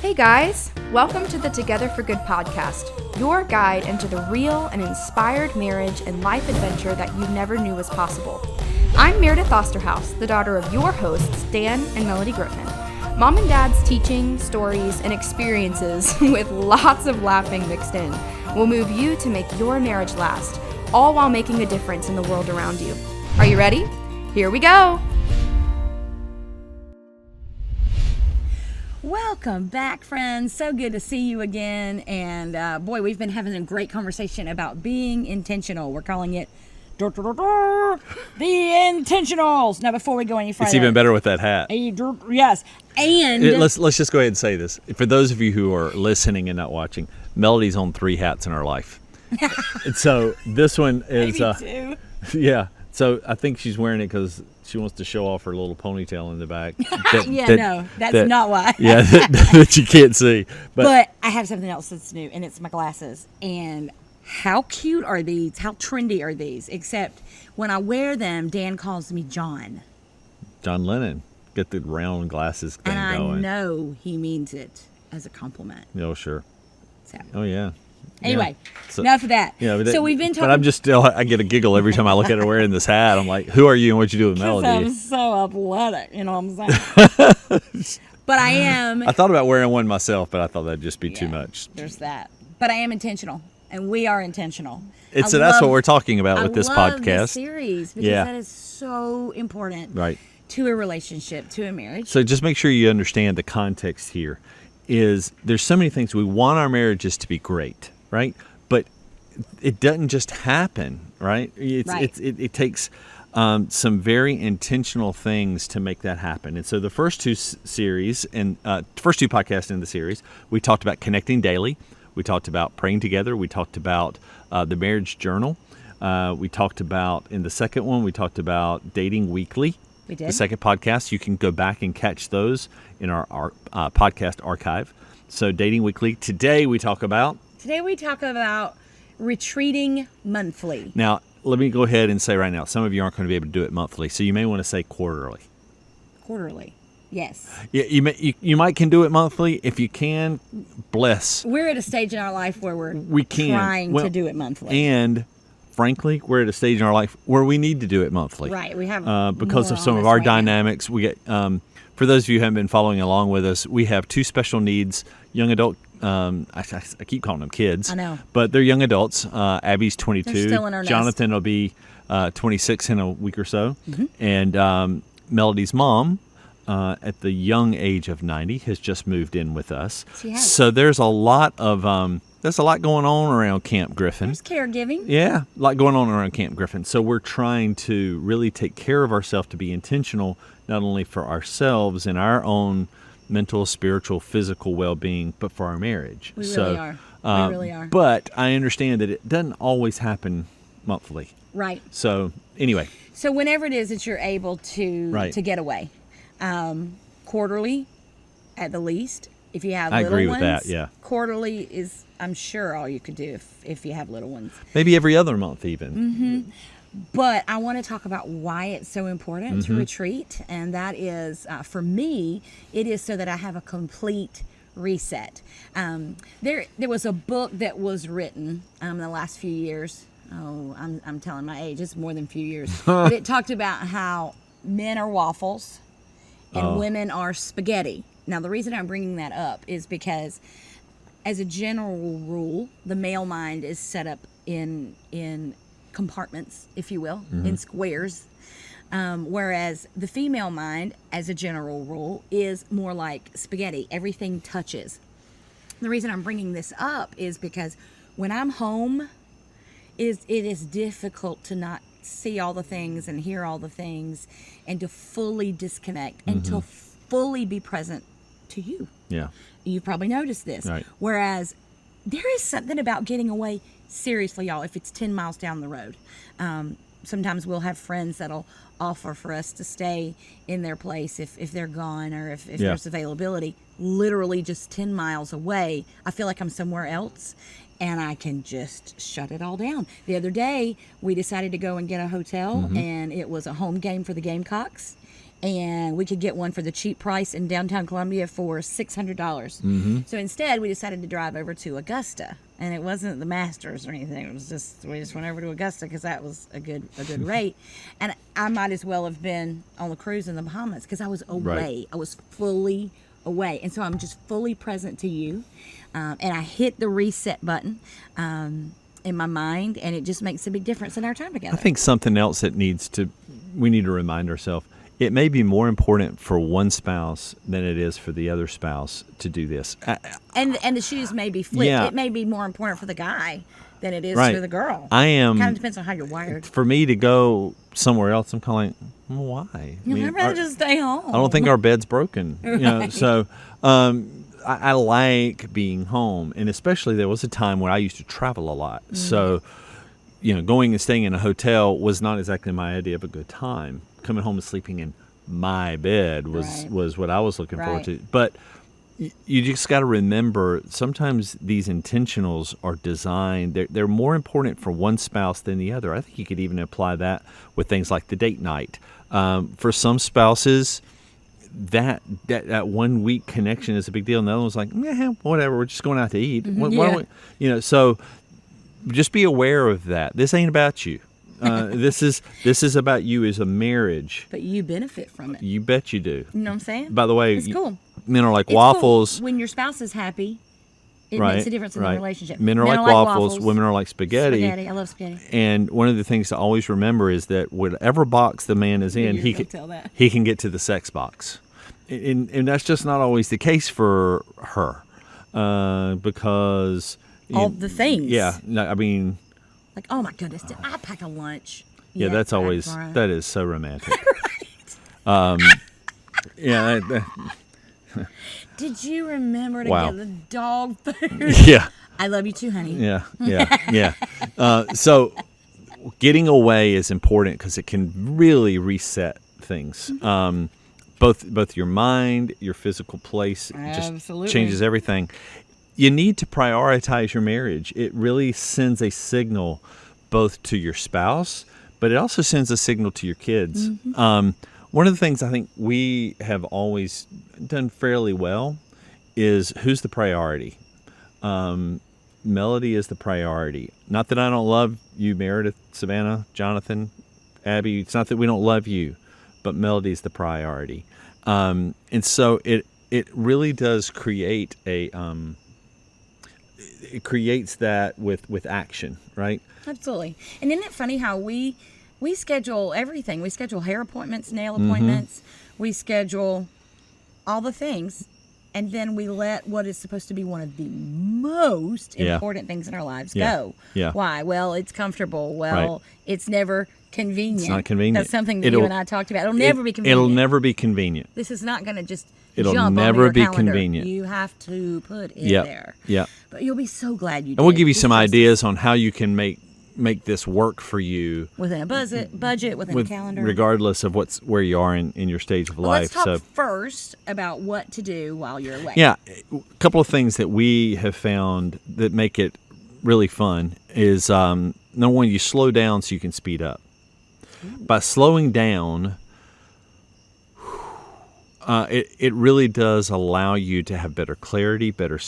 Hey guys, welcome to the Together for Good podcast, your guide into the real and inspired marriage and life adventure that you never knew was possible. I'm Meredith Osterhaus, the daughter of your hosts, Dan and Melodie Grootman. Mom and Dad's teaching, stories, and experiences with lots of laughing mixed in will move you to make your marriage last, all while making a difference in the world around you. Are you ready? Here we go! Welcome back, friends. So good to see you again. And boy, we've been having a great conversation about being intentional. We're calling it the intentionals. Now, before we go any further, It's even better with that hat. Yes, and Let's just go ahead and say this. For those of you who are listening and not watching, Melodie's on 3 hats in her life. And so this one is, maybe 2. yeah. So I think she's wearing it because she wants to show off her little ponytail in the back. That's not why. Yeah, that you can't see. But I have something else that's new, and it's my glasses. And how cute are these? How trendy are these? Except when I wear them, Dan calls me John. John Lennon, get the round glasses thing and going. I know he means it as a compliment. Oh, sure. So. Oh, yeah. Anyway, So, enough of that. Yeah, so we've been talking. But I'm just still, I get a giggle every time I look at her wearing this hat. I'm like, who are you and what you do with Melodie? I'm so athletic, you know what I'm saying? But I am. I thought about wearing one myself, but I thought that'd just be too much. There's that. But I am intentional, and we are intentional. That's what we're talking about with this podcast. This series because that is so important. Right. To a relationship, to a marriage. So just make sure you understand the context here. Is there's so many things we want our marriages to be great, right? But it doesn't just happen, right? It takes some very intentional things to make that happen. And so the first two series and first two podcasts in the series, we talked about connecting daily. We talked about praying together. We talked about the marriage journal. We talked about, in the second one, we talked about dating weekly. We did. The second podcast, you can go back and catch those in our podcast archive. So dating weekly. Today we talk about retreating monthly. Now, let me go ahead and say right now, some of you aren't going to be able to do it monthly, so you may want to say quarterly. Quarterly, yes. Yeah, you might can do it monthly. If you can, bless. We're at a stage in our life where we're trying to do it monthly. And frankly, we're at a stage in our life where we need to do it monthly. Right, we have because of some of our dynamics. We get for those of you who haven't been following along with us, we have 2 special needs young adult. I keep calling them kids. I know, but they're young adults. Abby's 22. They're still in our Jonathan nest. will be 26 in a week or so, mm-hmm. And Melodie's mom, at the young age of 90, has just moved in with us. She has. So there's a lot of there's a lot going on around Camp Griffin. There's caregiving. Yeah, a lot going on around Camp Griffin. So we're trying to really take care of ourselves, to be intentional, not only for ourselves and our own mental, spiritual, physical well-being, but for our marriage. We really are. We really are. But I understand that it doesn't always happen monthly. Right. So anyway. So whenever it is that you're able to get away, quarterly at the least. If you have little ones, I agree with that, yeah. Quarterly is, I'm sure, all you could do if you have little ones. Maybe every other month even. Mm-hmm. But I want to talk about why it's so important Mm-hmm. to retreat. And that is, for me, it is so that I have a complete reset. There was a book that was written in the last few years. Oh, I'm telling my age. It's more than a few years. But it talked about how men are waffles and women are spaghetti. Now, the reason I'm bringing that up is because, as a general rule, the male mind is set up in compartments, if you will, mm-hmm. in squares, whereas the female mind, as a general rule, is more like spaghetti. Everything touches. The reason I'm bringing this up is because when I'm home, it is difficult to not see all the things and hear all the things and to fully disconnect and mm-hmm. to fully be present to you. Yeah. You've probably noticed this. Right. Whereas there is something about getting away, seriously, y'all, if it's 10 miles down the road. Sometimes we'll have friends that'll offer for us to stay in their place if they're gone or if there's availability. Literally just 10 miles away, I feel like I'm somewhere else and I can just shut it all down. The other day, we decided to go and get a hotel, mm-hmm. and it was a home game for the Gamecocks. and we could get one for the cheap price in downtown Columbia for $600. Mm-hmm. So instead, we decided to drive over to Augusta, and it wasn't the Masters or anything. It was just we just went over to Augusta because that was a good rate, and I might as well have been on the cruise in the Bahamas because I was away. Right. I was fully away, and so I'm just fully present to you, and I hit the reset button. In my mind, and it just makes a big difference in our time together. I think something else that we need to remind ourselves, it may be more important for one spouse than it is for the other spouse to do this. And the shoes may be flipped. Yeah. It may be more important for the guy than it is Right. for the girl. Kind of depends on how you're wired. For me to go somewhere else, I'm calling, why? I'd rather just stay home. I don't think our bed's broken. So I like being home, and especially there was a time when I used to travel a lot. Mm. So, going and staying in a hotel was not exactly my idea of a good time. Coming home and sleeping in my bed was what I was looking forward to. But you just got to remember, sometimes these intentionals are designed, they're more important for one spouse than the other. I think you could even apply that with things like the date night. For some spouses, that 1 week connection is a big deal, and the other one's like, whatever, we're just going out to eat. Why don't we, so just be aware of that. This ain't about you. This is about you as a marriage. But you benefit from it. You bet you do. You know what I'm saying? By the way, it's cool. Men are like it's waffles. Cool. When your spouse is happy, it right, makes a difference in the relationship. Men are like waffles. Women are like spaghetti. I love spaghetti. And one of the things to always remember is that whatever box the man is in, he can get to the sex box. And that's just not always the case for her, because all the things. Yeah, I mean, like, oh my goodness, did I pack a lunch? Yeah, that is so romantic. Right. Yeah. Did you remember to get the dog food? Yeah. I love you too, honey. Yeah. So getting away is important because it can really reset things. Mm-hmm. Both your mind, your physical place, just changes everything. You need to prioritize your marriage. It really sends a signal both to your spouse, but it also sends a signal to your kids. Mm-hmm. One of the things I think we have always done fairly well is who's the priority. Melodie is the priority. Not that I don't love you, Meredith, Savannah, Jonathan, Abby. It's not that we don't love you, but Melodie is the priority. And so it really does create it creates that with action, right? Absolutely. And isn't it funny how we schedule everything? We schedule hair appointments, nail appointments. Mm-hmm. We schedule all the things, and then we let what is supposed to be one of the most important things in our lives go. Yeah. Why? Well, it's comfortable. Well, it's never convenient. It's not convenient. That's something that you and I talked about. It'll never be convenient. It'll never be convenient. This is not going to just It'll jump never onto your be calendar. convenient. You have to put it there. Yeah. But you'll be so glad you did. And we'll give you some ideas on how you can make this work for you within a budget, within a calendar, regardless of where you are in your stage of life. Let's talk first about what to do while you're away. Yeah, a couple of things that we have found that make it really fun is number one, you slow down so you can speed up. By slowing down, it really does allow you to have better clarity, better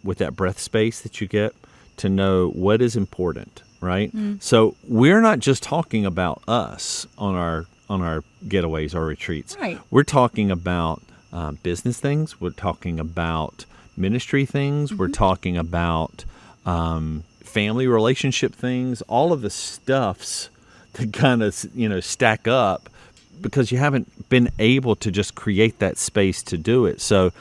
with that breath space that you get to know what is important, right? Mm. So we're not just talking about us on our getaways or retreats. Right. We're talking about business things. We're talking about ministry things. Mm-hmm. We're talking about family relationship things. All of the stuffs that kind of stack up because you haven't been able to just create that space to do it. So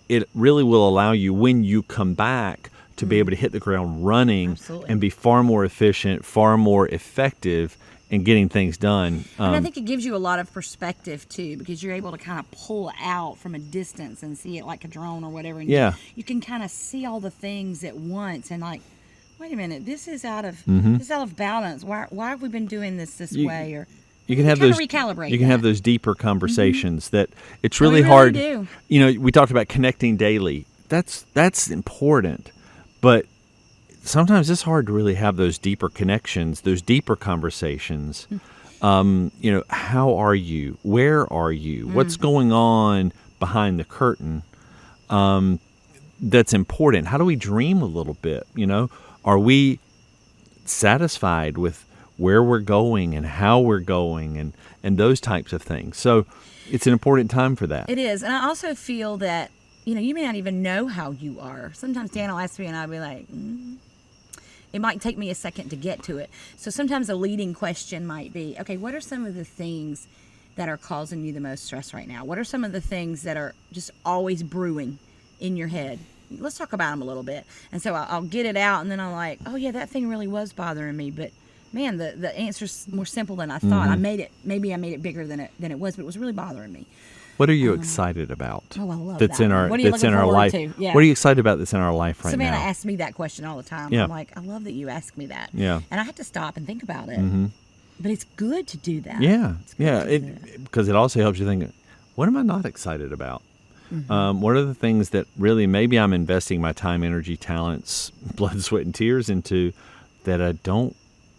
it really will allow you when you come back to be able to hit the ground running. Absolutely. And be far more efficient, far more effective in getting things done. And I think it gives you a lot of perspective too, because you're able to kind of pull out from a distance and see it like a drone or whatever. And you can kind of see all the things at once and like, wait a minute, this is out of balance. Why have we been doing this way? Or you can have those recalibrate. You can have those deeper conversations that it's really hard. Do. We talked about connecting daily. That's important, but sometimes it's hard to really have those deeper connections, those deeper conversations how are you? Where are you? What's going on behind the curtain? That's important. How do we dream a little bit? Are we satisfied with where we're going and how we're going and those types of things? So it's an important time for that. It is. And I also feel that, you may not even know how you are. Sometimes Dan will ask me and I'll be like, it might take me a second to get to it. So sometimes a leading question might be, okay, what are some of the things that are causing you the most stress right now? What are some of the things that are just always brewing in your head? Let's talk about them a little bit. And so I'll get it out, and then I'm like, oh yeah, that thing really was bothering me. But man, the answer's more simple than I thought. Maybe I made it bigger than it was, but it was really bothering me. What are you excited about? Oh, I love that's that. in our What are you that's in our looking life. forward to? Yeah. What are you excited about that's in our life right Savannah now? asks me that question all the time. Yeah. I'm like, I love that you ask me that. Yeah. And I have to stop and think about it. But it's good to do that. Yeah, because it also helps you think, what am I not excited about? What are the things that really maybe I'm investing my time, energy, talents, blood, sweat, and tears into that I don't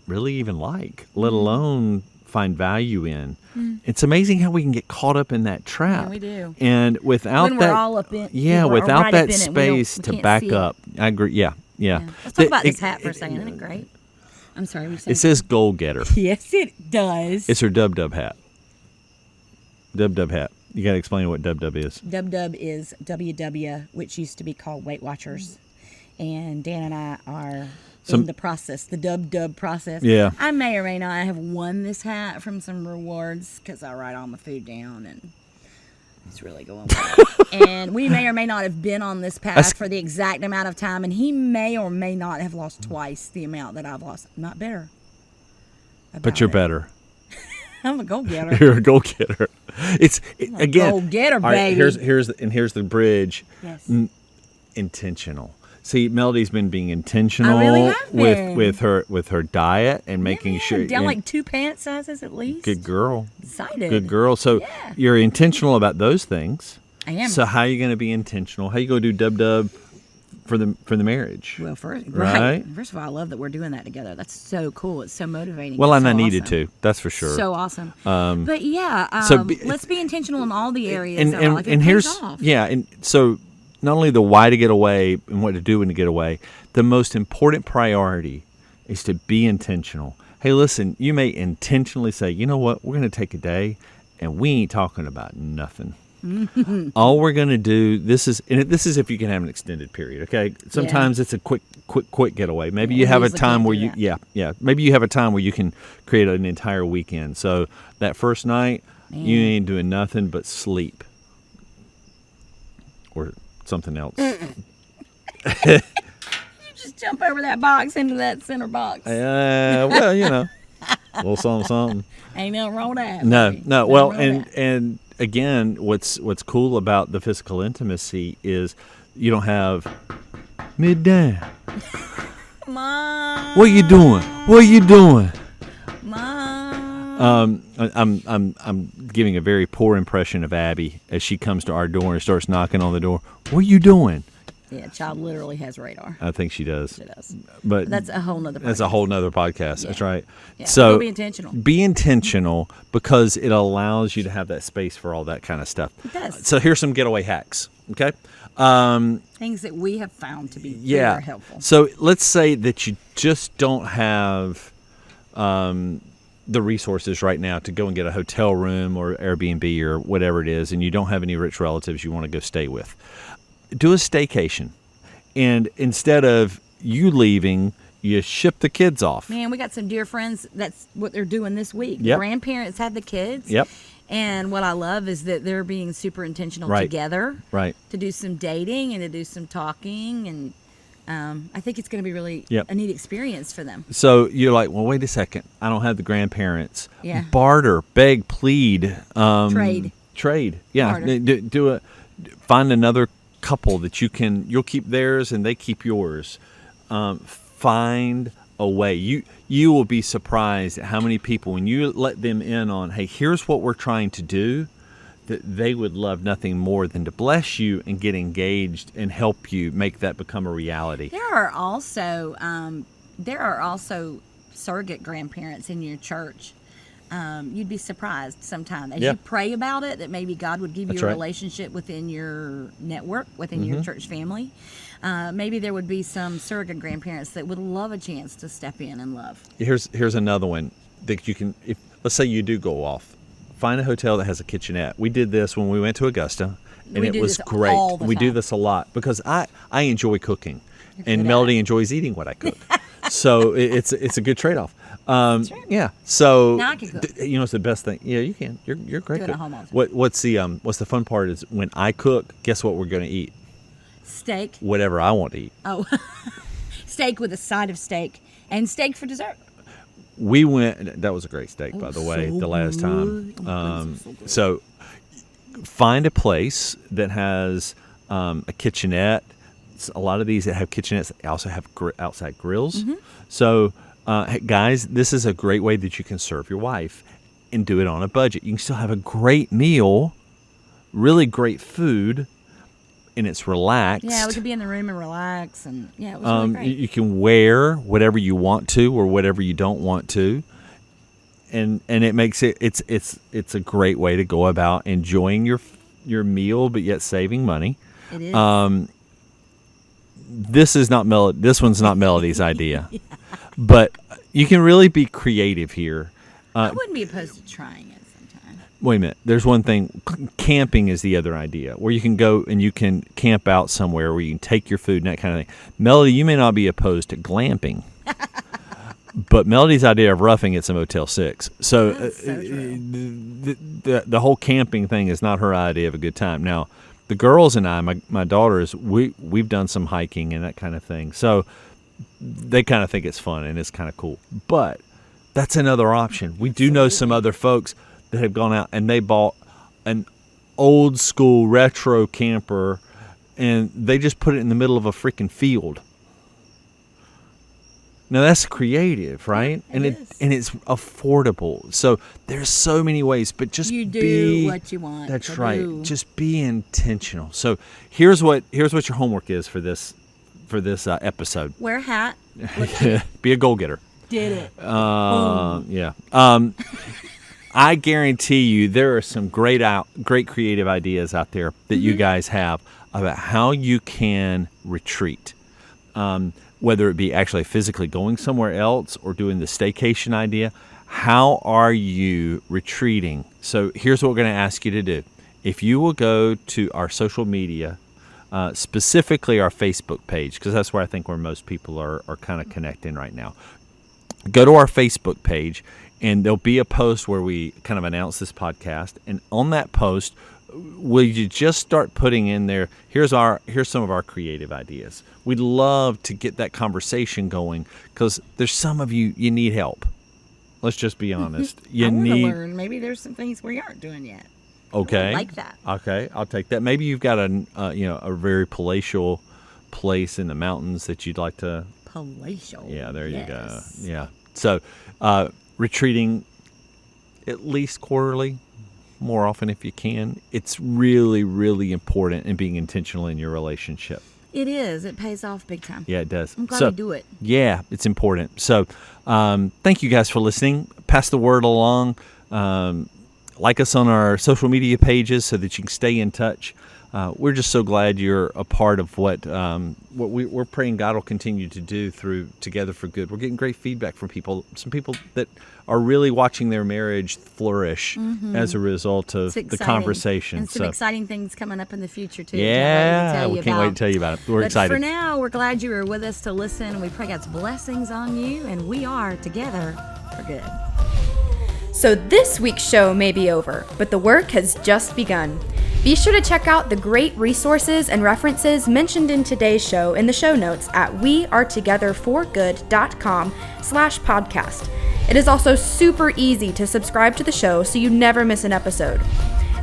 really even like, let alone find value in? It's amazing how we can get caught up in that trap. Yeah, we do. And without When that, we're all up in, without right that up in it, space we to can't back see it. up, I agree. Yeah. Let's talk about this hat for a second. Isn't it great? I'm sorry. It says goal getter. Yes, it does. It's her dub hat. Dub hat. You got to explain what dub is. Dub is WW, which used to be called Weight Watchers. And Dan and I are in the process, the dub process. Yeah. I may or may not have won this hat from some rewards because I write all my food down and it's really going well. And we may or may not have been on this path for the exact amount of time, and he may or may not have lost twice the amount that I've lost. I'm not bitter. But you're better. I'm a go-getter. You're a go-getter. Again, go-getter, right, baby. here's the bridge. Yes. Intentional. See, Melodie's been being intentional I really have been. with her diet and making sure down like 2 pant sizes at least. Good girl. Excited. Good girl. So you're intentional about those things. I am. So how are you going to be intentional? How are you going to do dub for the marriage? Well, first of all, I love that we're doing that together. That's so cool. It's so motivating. Well, it's and so I needed awesome. to. That's for sure. So awesome. But let's be intentional in all the areas. And here's and so not only the why to get away and what to do when to get away, the most important priority is to be intentional. Hey, listen, you may intentionally say, you know what, we're going to take a day and we ain't talking about nothing. All we're going to do, this is if you can have an extended period, okay? Sometimes it's a quick getaway. Maybe you have a time where maybe you have a time where you can create an entire weekend. So that first night, you ain't doing nothing but sleep or something else. You just jump over that box into that center box. Well, a little something. Ain't nothing wrong with that. No. Well, and again, what's cool about the physical intimacy is you don't have midday. Mom. What you doing? Mom. I'm giving a very poor impression of Abby as she comes to our door and starts knocking on the door. What are you doing? Yeah, child literally has radar. I think she does. She does. But that's a whole nother podcast. That's a whole nother podcast. Yeah. That's right. Yeah. So be intentional. Be intentional because it allows you to have that space for all that kind of stuff. It does. So here's some getaway hacks. Okay. Things that we have found to be very helpful. So let's say that you just don't have the resources right now to go and get a hotel room or Airbnb or whatever it is, and you don't have any rich relatives you want to go stay with. Do a staycation, and instead of you leaving, you ship the kids off. Man, we got some dear friends. That's what they're doing this week. Yep. Grandparents had the kids. Yep. And what I love is that they're being super intentional together. Right. To do some dating and to do some talking, and I think it's going to be really a neat experience for them. So you're like, well, wait a second. I don't have the grandparents. Yeah. Barter, beg, plead. Trade. Yeah. Barter. Find another couple that you'll keep theirs and they keep yours. Find a way. You will be surprised at how many people, when you let them in on, hey, here's what we're trying to do, that they would love nothing more than to bless you and get engaged and help you make that become a reality. There are also surrogate grandparents in your church. you'd be surprised sometime as Yeah. you pray about it, that maybe God would give you That's a right. relationship within your network, within your church family. Maybe there would be some surrogate grandparents that would love a chance to step in and love. Here's another one that you can, if let's say you do go off, find a hotel that has a kitchenette. We did this when we went to Augusta, and We it do was this great. all the We do time. this a lot because I enjoy cooking, and good at Melodie it. enjoys eating what I cook. So it's a good trade-off. right. Yeah. So Now I can cook. you know, it's the best thing. Yeah, you can. You're a great Do it cook. at home all the time. What's the fun part is when I cook. Guess what we're going to eat? Steak. Whatever I want to eat. Oh, steak with a side of steak and steak for dessert. We went. That was a great steak, by Oh, the way. so The last time. good. Oh my goodness, it was so good. So find a place that has a kitchenette. A lot of these that have kitchenettes also have outside grills. Mm-hmm. So, hey, guys, this is a great way that you can serve your wife and do it on a budget. You can still have a great meal, really great food, and it's relaxed. Yeah, we could be in the room and relax, and yeah, it was really great. You can wear whatever you want to or whatever you don't want to, and it makes it's a great way to go about enjoying your meal, but yet saving money. It is. This one's not Melodie's idea, but you can really be creative here. I wouldn't be opposed to trying it sometime. Wait a minute. There's one thing. Camping is the other idea, where you can go and you can camp out somewhere where you can take your food and that kind of thing. Melodie, you may not be opposed to glamping, but Melodie's idea of roughing it's a Motel 6. So, That's so true. the whole camping thing is not her idea of a good time. Now, the girls and I, my daughters, we've done some hiking and that kind of thing. So they kind of think it's fun and it's kind of cool. But that's another option. We do know some other folks that have gone out and they bought an old school retro camper and they just put it in the middle of a freaking field. Now that's creative, right? It is. And it's affordable. So there's so many ways, but just You do be what you want That's to right. do. Just be intentional. So here's what your homework is for this episode. Wear a hat. Be a goal getter. Did it. Yeah. I guarantee you there are some great creative ideas out there that you guys have about how you can retreat. Whether it be actually physically going somewhere else or doing the staycation idea, how are you retreating? So here's what we're going to ask you to do. If you will go to our social media, specifically our Facebook page, because that's where I think where most people are kind of connecting right now. Go to our Facebook page, and there'll be a post where we kind of announce this podcast. And on that post, will you just start putting in there, here's some of our creative ideas. We'd love to get that conversation going because there's some of you need help. Let's just be honest. I want to learn. Maybe there's some things we aren't doing yet. Okay. I like that. Okay, I'll take that. Maybe you've got a very palatial place in the mountains that you'd like to. Palatial. Yeah, there you go. Yes. Yeah. So, retreating at least quarterly, more often if you can. It's really, really important in being intentional in your relationship. It is. It pays off big time. Yeah, it does. I'm glad we do it. Yeah, it's important. So, thank you guys for listening. Pass the word along. Like us on our social media pages so that you can stay in touch. We're just so glad you're a part of what we're praying God will continue to do through Together for Good. We're getting great feedback from people, some people that are really watching their marriage flourish as a result of the conversation. And some exciting things coming up in the future, too. Yeah, we can't wait to tell you about it. We're excited. For now, we're glad you were with us to listen. We pray God's blessings on you, and we are together for good. So this week's show may be over, but the work has just begun. Be sure to check out the great resources and references mentioned in today's show in the show notes at wearetogetherforgood.com/podcast. It is also super easy to subscribe to the show so you never miss an episode.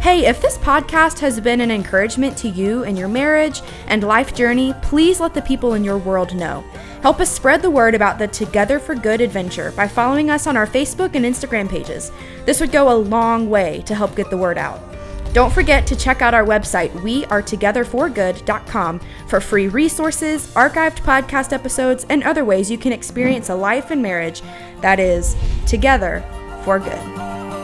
Hey, if this podcast has been an encouragement to you in your marriage and life journey, please let the people in your world know. Help us spread the word about the Together for Good adventure by following us on our Facebook and Instagram pages. This would go a long way to help get the word out. Don't forget to check out our website, wearetogetherforgood.com, for free resources, archived podcast episodes, and other ways you can experience a life and marriage that is together for good.